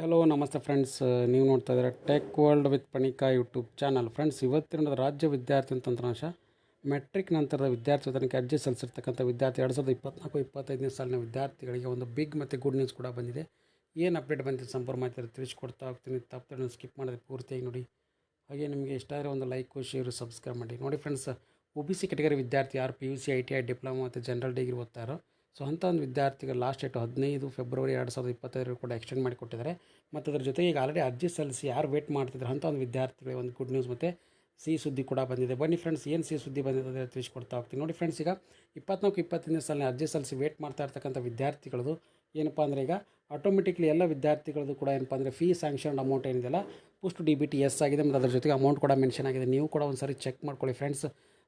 Hello ನಮಸ್ತೆ friends, ನೀವು ನೋಡ್ತಾ ಇದ್ದೀರಾ tech world with Panika YouTube channel. Friends, ಇವತ್ತಿನ ರಾಜ್ಯ ವಿದ್ಯಾರ್ಥಿ ತಂತ್ರಾಂಶ ಮೆಟ್ರಿಕ್ ನಂತರದ ವಿದ್ಯಾರ್ಥಿ ವೇತನಕ್ಕೆ ಅರ್ಜಿ ಸಲ್ಲಿಸಿರ್ತಕ್ಕಂಥ ವಿದ್ಯಾರ್ಥಿ 2024-25ನೇ ಸಾಲಿನ ವಿದ್ಯಾರ್ಥಿಗಳಿಗೆ ಒಂದು ಬಿಗ್ ಮತ್ತು ಗುಡ್ ನ್ಯೂಸ್ ಕೂಡ ಬಂದಿದೆ. ಏನು ಅಪ್ಡೇಟ್ ಬಂದಿದೆ ಸಂಪೂರ್ಣ ಮಾಹಿತಿ ತಿಳಿಸ್ಕೊಡ್ತಾ ಹೋಗ್ತೀನಿ. ತಪ್ಪದೆ ಸ್ಕಿಪ್ ಮಾಡೋದು ಪೂರ್ತಿಯಾಗಿ ನೋಡಿ. ಹಾಗೆ ನಿಮಗೆ ಇಷ್ಟ ಆದರೆ ಒಂದು ಲೈಕು, ಶೇರು, ಸಬ್ಸ್ಕ್ರೈಬ್ ಮಾಡಿ. ನೋಡಿ ಫ್ರೆಂಡ್ಸ್, OBC ಕ್ಯಾಟಗರಿ ವಿದ್ಯಾರ್ಥಿ ಯಾರು PUC, ITI, ಡಿಪ್ಲೊಮಾ ಮತ್ತು ಜನರಲ್ ಡಿಗ್ರಿ ಓದ್ತಾರೋ, ಸೊ ಅಂಥ ಒಂದು ವಿದ್ಯಾರ್ಥಿಗೆ ಲಾಸ್ಟ್ ಡೇಟ್ 15 ಫೆಬ್ರವರಿ 2025 ಕೂಡ ಎಕ್ಸ್ಟೆಂಡ್ ಮಾಡಿ ಕೊಟ್ಟಿದ್ದಾರೆ. ಮತ್ತು ಅದರ ಜೊತೆಗೆ ಈಗ ಆಲ್ರೆಡಿ ಅರ್ಜಿ ಸಲ್ಲಿಸಿ ಯಾರು ವೇಟ್ ಮಾಡ್ತಿದ್ದಾರೆ ಅಂಥ ಒಂದು ವಿದ್ಯಾರ್ಥಿಗಳಿಗೆ ಒಂದು ಗುಡ್ ನ್ಯೂಸ್ ಮತ್ತು ಸಿಹಿ ಸುದ್ದಿ ಕೂಡ ಬಂದಿದೆ. ಬನ್ನಿ ಫ್ರೆಂಡ್ಸ್, ಏನು ಸಿಹಿ ಸುದ್ದಿ ಬಂದಿದೆ ಅಂತ ತಿಳಿಸ್ಕೊಡ್ತಾ ಹೋಗ್ತೀನಿ. ನೋಡಿ ಫ್ರೆಂಡ್ಸ್, ಈಗ 24-25ನೇ ಸಾಲಿನ ಅರ್ಜಿ ಸಲ್ಲಿಸಿ ವೇಟ್ ಮಾಡ್ತಾ ಇರ್ತಕ್ಕಂಥ ವಿದ್ಯಾರ್ಥಿಗಳದು ಏನಪ್ಪ ಅಂದರೆ ಈಗ ಆಟೋಮೆಟಿಕ್ಲಿ ಎಲ್ಲ ವಿದ್ಯಾರ್ಥಿಗಳದ್ದು ಕೂಡ ಏನಪ್ಪ ಅಂದರೆ ಫೀ ಸ್ಯಾಂಕ್ಷನ್ ಅಮೌಂಟ್ ಏನಿದೆಯಲ್ಲ ಪೋಸ್ಟ್ DBT ಎಸ್ ಆಗಿದೆ ಮತ್ತು ಅದ್ರ ಜೊತೆಗೆ ಅಮೌಂಟ್ ಕೂಡ ಮೆನ್ಷನ್ ಆಗಿದೆ. ನೀವು ಕೂಡ ಒಂದು ಸಾರಿ ಚೆಕ್ ಮಾಡ್ಕೊಳ್ಳಿ ಫ್ರೆಂಡ್ಸ್.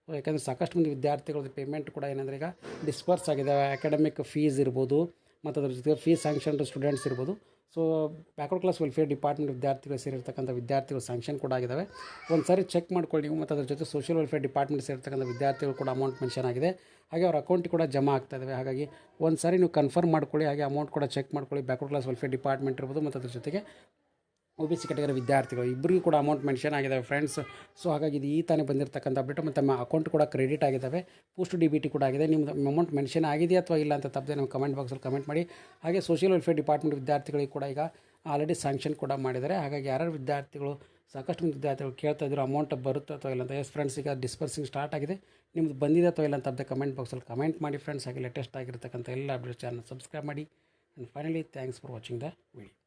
ಯಾಕಂದರೆ ಸಾಕಷ್ಟು ಮಂದಿ ವಿದ್ಯಾರ್ಥಿಗಳದ್ದು ಪೇಮೆಂಟ್ ಕೂಡ ಏನಂದರೆ ಈಗ ಡಿಸ್ಪರ್ಸ್ ಆಗಿದೆ. ಅಕಾಡೆಮಿಕ್ ಫೀಸ್ ಇರ್ಬೋದು ಮತ್ತು ಅದ್ರ ಜೊತೆಗೆ ಫೀಸ್ ಸ್ಯಾಂಕ್ಷನ್ ಸ್ಟೂಡೆಂಟ್ಸ್ ಇರ್ಬೋದು. So backward class welfare department ವಿದ್ಯಾರ್ಥಿಗಳು ಸೇರಿರ್ತಕ್ಕಂಥ ವಿದ್ಯಾರ್ಥಿಗಳು ಸ್ಯಾಂಕ್ಷನ್ ಕೂಡ ಆಗಿದ್ದಾವೆ. ಒಂದು ಸಾರಿ ಚೆಕ್ ಮಾಡ್ಕೊಳ್ಳಿ ನೀವು. ಮತ್ತು ಅದ್ರ ಜೊತೆ ಸೋಷಿಯಲ್ ವೆಲ್ಫೇರ್ ಡಿಪಾರ್ಟ್ಮೆಂಟ್ ಸೇರಿರ್ತಕ್ಕಂಥ ವಿದ್ಯಾರ್ಥಿಗಳು ಕೂಡ ಅಮೌಂಟ್ ಮೆನ್ಷನ್ ಆಗಿದೆ. ಹಾಗೆ ಅವ್ರ ಅಕೌಂಟಿಗೆ ಕೂಡ ಜಮಾ ಆಗ್ತಾ ಇದ್ದಾವೆ. ಹಾಗಾಗಿ ಒಂದು ಸಾರಿ ನೀವು ಕನ್ಫರ್ಮ್ ಮಾಡ್ಕೊಳ್ಳಿ. ಹಾಗೆ ಅಮೌಂಟ್ ಕೂಡ ಚೆಕ್ ಮಾಡ್ಕೊಳ್ಳಿ. ಬ್ಯಾಕ್ವರ್ಡ್ ಕ್ಲಾಸ್ ವೆಲ್ಫೇರ್ ಡಿಪಾರ್ಟ್ಮೆಂಟ್ ಇರ್ಬೋದು ಮತ್ತು ಅದ್ರ ಜೊತೆಗೆ OBC ಕ್ಯಾಟಗರಿ ವಿದ್ಯಾರ್ಥಿಗಳು ಇಬ್ಬರಿಗೂ ಕೂಡ ಅಮೌಂಟ್ ಮೆನ್ಷನ್ ಆಗಿದ್ದಾವೆ ಫ್ರೆಂಡ್ಸ್. ಸೊ ಹಾಗಾಗಿ ಇದು ಈ ತಾನೇ ಬಂದಿರತಕ್ಕಂಥ ಅಪ್ಡೇಟ್. ಮತ್ತು ನಮ್ಮ ಅಕೌಂಟ್ ಕೂಡ ಕ್ರೆಡಿಟ್ ಆಗಿದ್ದಾವೆ, ಪೋಸ್ಟ್ DBT ಕೂಡ ಆಗಿದೆ. ನಿಮ್ಮದು ಅಮೌಂಟ್ ಮೆನ್ಷನ್ ಆಗಿದೆಯಾ ಅಥವಾ ಇಲ್ಲ ಅಂತ ತಪ್ಪದೆ ನಮ್ಮ ಕಮೆಂಟ್ ಬಾಕ್ಸಲ್ಲಿ ಕಮೆಂಟ್ ಮಾಡಿ. ಹಾಗೆ ಸೋಷಿಯಲ್ ವೆಲ್ಫೇರ್ ಡಿಪಾರ್ಟ್ಮೆಂಟ್ ವಿದ್ಯಾರ್ಥಿಗಳಿಗೆ ಕೂಡ ಈಗ ಆಲ್ರೆಡಿ ಸ್ಯಾಂಕ್ಷನ್ ಕೂಡ ಮಾಡಿದ್ದಾರೆ. ಹಾಗಾಗಿ ಯಾರ್ಯಾರು ವಿದ್ಯಾರ್ಥಿಗಳು ಸಾಕಷ್ಟು ಮಂದಿ ವಿದ್ಯಾರ್ಥಿಗಳು ಕೇಳ್ತಾ ಇದ್ರು ಅಮೌಂಟ್ ಬರುತ್ತೆ ಅಥವಾ ಇಲ್ಲ ಅಂತ. ಎಸ್ ಫ್ರೆಂಡ್ಸ್, ಈಗ ಡಿಸ್ಪರ್ಸಿಂಗ್ ಸ್ಟಾರ್ಟ್ ಆಗಿದೆ. ನಿಮ್ಮದು ಬಂದಿದೆ ಅಥವಾ ಇಲ್ಲ ಅಂತ ತಪ್ಪದೆ ಕಮೆಂಟ್ ಬಾಕ್ಸಲ್ಲಿ ಕಮೆಂಟ್ ಮಾಡಿ ಫ್ರೆಂಡ್ಸ್. ಹಾಗೆ ಲೇಟೆಸ್ಟ್ ಆಗಿರ್ತಕ್ಕಂಥ ಎಲ್ಲ ಅಪ್ಡೇಟ್ ಚಾನಲ್ ಸಬ್ಸ್ಕ್ರೈಬ್ ಮಾಡಿ. And finally thanks for watching the video.